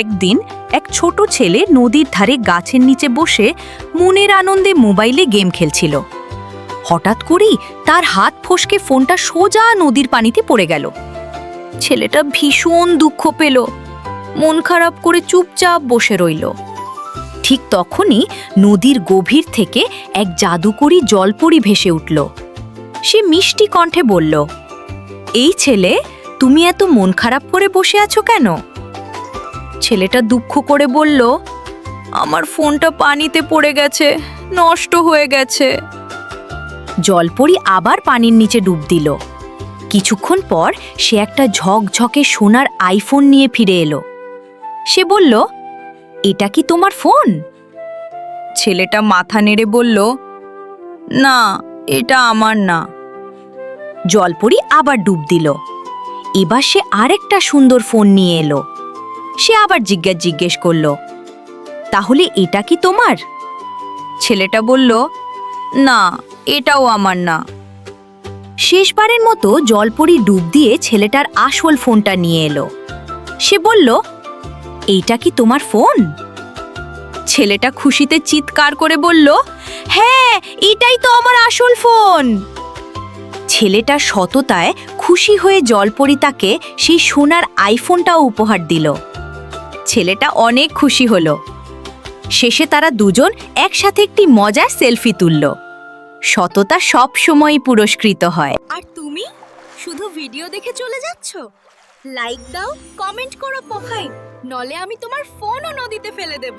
একদিন এক ছোট ছেলে নদীর ধারে গাছের নিচে বসে মনের আনন্দে মোবাইলে গেম খেলছিল। হঠাৎ করেই তার হাত ফসকে ফোনটা সোজা নদীর পানিতে পড়ে গেল। ছেলেটা ভীষণ দুঃখ পেল, মন খারাপ করে চুপচাপ বসে রইল। ঠিক তখনই নদীর গভীর থেকে এক জাদুকরী জলপরী ভেসে উঠল। সে মিষ্টি কণ্ঠে বলল, এই ছেলে, তুমি এত মন খারাপ করে বসে আছো কেন? ছেলেটা দুঃখ করে বলল, আমার ফোনটা পানিতে পড়ে গেছে, নষ্ট হয়ে গেছে। জলপরী আবার পানির নিচে ডুব দিল। কিছুক্ষণ পর সে একটা ঝকঝকে সোনার আইফোন নিয়ে ফিরে এলো। সে বলল, এটা কি তোমার ফোন? ছেলেটা মাথা নেড়ে বলল, না, এটা আমার না। জলপরী আবার ডুব দিল। এবার সে আরেকটা সুন্দর ফোন নিয়ে এলো। সে আবার জিজ্ঞেস করল, তাহলে এটা কি তোমার? ছেলেটা বলল, না, এটাও আমার না। শেষবারের মতো জলপরী ডুব দিয়ে ছেলেটার আসল ফোনটা নিয়ে এলো। সে বলল, এইটা কি তোমার ফোন? ছেলেটা খুশিতে চিৎকার করে বলল, হ্যাঁ, এটাই তো আমার আসল ফোন। ছেলেটার সততায় খুশি হয়ে জলপরী তাকে সেই সোনার আইফোনটাও উপহার দিল। ছেলেটা অনেক খুশি হলো। শেষে তারা দুজন একসাথে একটি মজার সেলফি তুলল। সততা সব সময়ই পুরস্কৃত হয়। আর তুমি শুধু ভিডিও দেখে চলে যাচ্ছ? লাইক দাও, কমেন্ট করো পোখাই, নলে আমি তোমার ফোনও নদীতে ফেলে দেব।